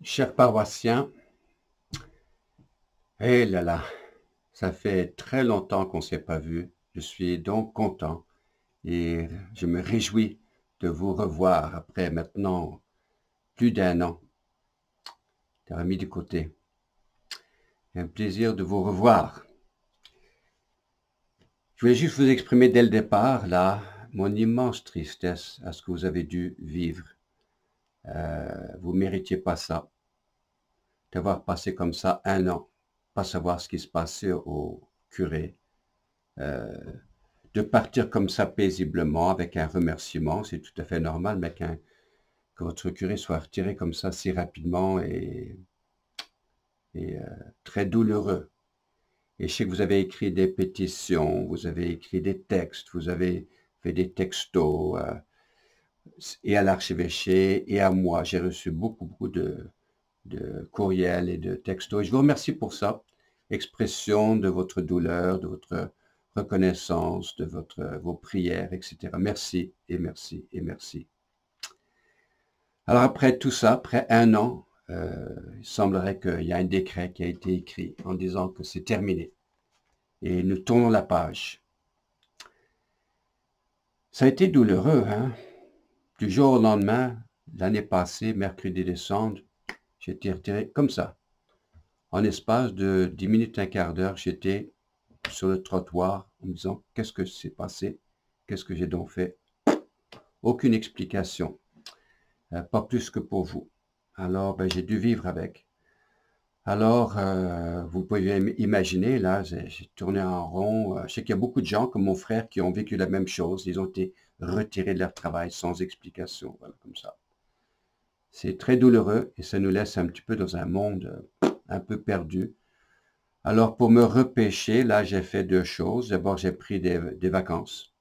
Chers paroissiens, eh là là, ça fait très longtemps qu'on ne s'est pas vu. Je suis donc content et je me réjouis de vous revoir après maintenant plus d'un an. T'as mis de côté. Un plaisir de vous revoir. Je voulais juste vous exprimer dès le départ, là, mon immense tristesse à ce que vous avez dû vivre. Vous méritiez pas ça, d'avoir passé comme ça un an, pas savoir ce qui se passait au curé. Euh, de partir comme ça paisiblement avec un remerciement, c'est tout à fait normal, mais que votre curé soit retiré comme ça si rapidement et très douloureux. Et je sais que vous avez écrit des pétitions, vous avez écrit des textes, vous avez fait des textos, et à l'archevêché et à moi. J'ai reçu beaucoup de courriels et de textos. Et je vous remercie pour ça. Expression de votre douleur, de votre reconnaissance, de vos prières, etc. Merci et merci et merci. Alors après tout ça, après un an, il semblerait qu'il y a un décret qui a été écrit en disant que c'est terminé. Et nous tournons la page. Ça a été douloureux, hein? Du jour au lendemain, l'année passée, mercredi décembre, j'ai été retiré comme ça. En espace de 10 minutes, un quart d'heure, j'étais sur le trottoir en me disant qu'est-ce que s'est passé, qu'est-ce que j'ai donc fait. Aucune explication, pas plus que pour vous. Alors ben, j'ai dû vivre avec. Alors vous pouvez imaginer, là j'ai tourné en rond. Je sais qu'il y a beaucoup de gens comme mon frère qui ont vécu la même chose. Ils ont été retirés de leur travail sans explication, voilà, comme ça. C'est très douloureux et ça nous laisse un petit peu dans un monde un peu perdu. Alors pour me repêcher, là j'ai fait deux choses. D'abord j'ai pris des vacances.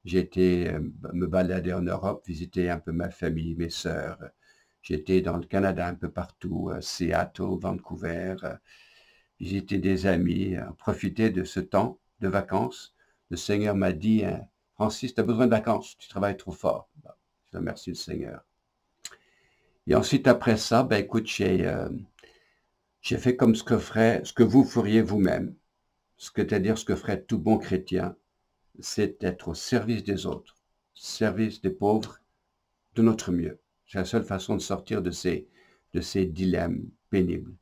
J'ai été me balader en Europe, visiter un peu ma famille, mes sœurs. J'étais dans le Canada un peu partout, Seattle, Vancouver, visiter des amis, profiter de ce temps de vacances. Le Seigneur m'a dit, Francis, tu as besoin de vacances, tu travailles trop fort. Bon, je remercie le Seigneur. Et ensuite, après ça, ben écoute, j'ai fait comme ce que vous feriez vous-même, c'est-à-dire ce que ferait tout bon chrétien, c'est d'être au service des autres, service des pauvres, de notre mieux. C'est la seule façon de sortir de ces dilemmes pénibles.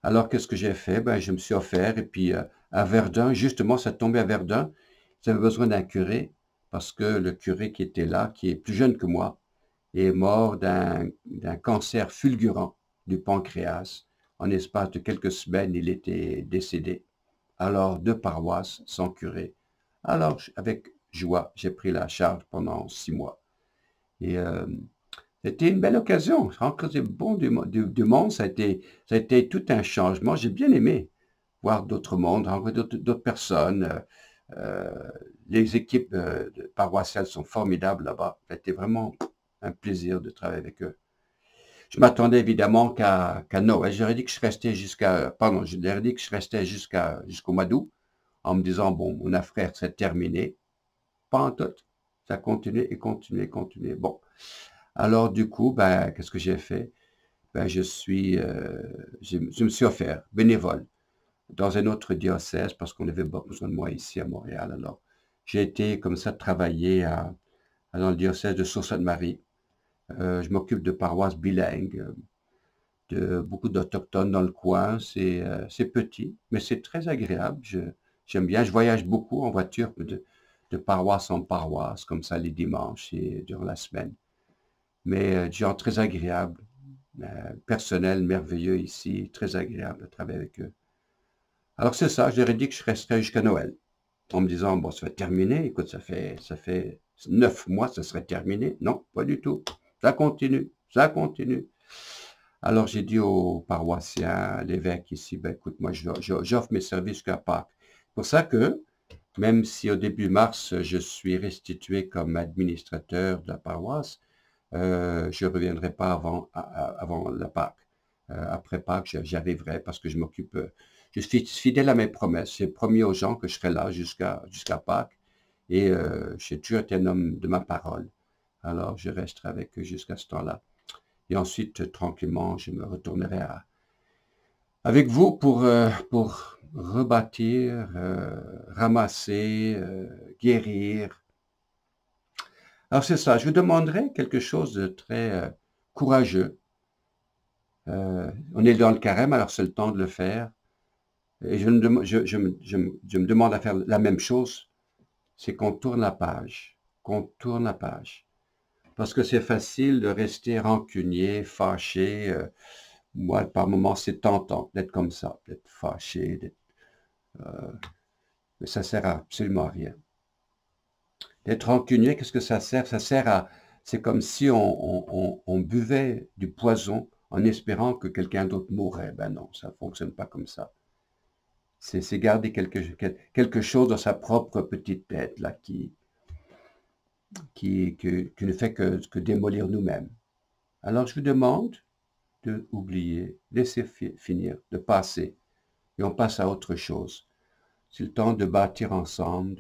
Alors, qu'est-ce que j'ai fait? Ben, je me suis offert, et puis à Verdun, justement, ça tombait à Verdun, j'avais besoin d'un curé, parce que le curé qui était là, qui est plus jeune que moi, est mort d'un cancer fulgurant du pancréas. En espace de quelques semaines, il était décédé. Alors, deux paroisses sans curé. Alors, avec joie, j'ai pris la charge pendant 6 mois. Et c'était une belle occasion. Rencontrer bon du monde, ça a été tout un changement. J'ai bien aimé voir d'autres mondes, rencontrer d'autres personnes. Les équipes paroissiales sont formidables là-bas. C'était vraiment un plaisir de travailler avec eux. Je m'attendais évidemment qu'à Noël. J'aurais dit que je restais pardon, je leur ai dit que je restais jusqu'au mois d'août, en me disant, bon, mon affaire, c'est terminé. Pas en tout. Ça continuait et continuait et continuait. Bon. Alors, du coup, ben, qu'est-ce que j'ai fait? Ben, je me suis offert bénévole dans un autre diocèse parce qu'on avait besoin de moi ici à Montréal. Alors, j'ai été comme ça travailler dans le diocèse de Sault-Sainte-Marie. Je m'occupe de paroisses bilingues, de beaucoup d'Autochtones dans le coin. C'est petit, mais c'est très agréable. J'aime bien. Je voyage beaucoup en voiture de paroisse en paroisse, comme ça les dimanches et durant la semaine. Mais des gens très agréables, personnel merveilleux ici, très agréable de travailler avec eux. Alors c'est ça, je leur ai dit que je resterais jusqu'à Noël, en me disant, bon, ça va terminer, écoute, ça fait 9 mois, ça serait terminé. Non, pas du tout. Ça continue, ça continue. Alors j'ai dit au paroissien, à l'évêque ici, ben écoute, moi j'offre mes services jusqu'à Pâques. C'est pour ça que, même si au début mars, je suis restitué comme administrateur de la paroisse, je ne reviendrai pas avant la Pâques. Après Pâques, j'y arriverai parce que je suis fidèle à mes promesses. J'ai promis aux gens que je serai là jusqu'à Pâques et j'ai toujours été un homme de ma parole. Alors, je resterai avec eux jusqu'à ce temps-là. Et ensuite, tranquillement, je me retournerai avec vous pour rebâtir, ramasser, guérir. Alors c'est ça, je vous demanderai quelque chose de très courageux. On est dans le carême, alors c'est le temps de le faire. Et je me demande à faire la même chose, c'est qu'on tourne la page, qu'on tourne la page. Parce que c'est facile de rester rancunier, fâché. Moi, par moments, c'est tentant d'être comme ça, d'être fâché, mais ça sert absolument à rien. D'être rancunier, qu'est-ce que ça sert? Ça sert à... C'est comme si on buvait du poison en espérant que quelqu'un d'autre mourrait. Ben non, ça ne fonctionne pas comme ça. C'est garder quelque chose dans sa propre petite tête, là, qui ne fait que démolir nous-mêmes. Alors je vous demande de oublier, laisser finir, de passer, et on passe à autre chose. C'est le temps de bâtir ensemble,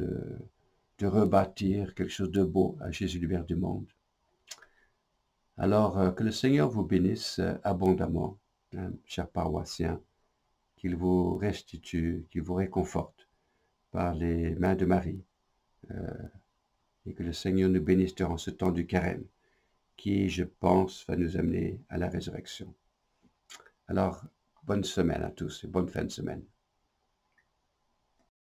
de rebâtir quelque chose de beau à Jésus le Verre du monde. Alors, que le Seigneur vous bénisse abondamment, hein, chers paroissiens, qu'il vous restitue, qu'il vous réconforte par les mains de Marie, et que le Seigneur nous bénisse durant ce temps du carême, qui, je pense, va nous amener à la résurrection. Alors, bonne semaine à tous et bonne fin de semaine.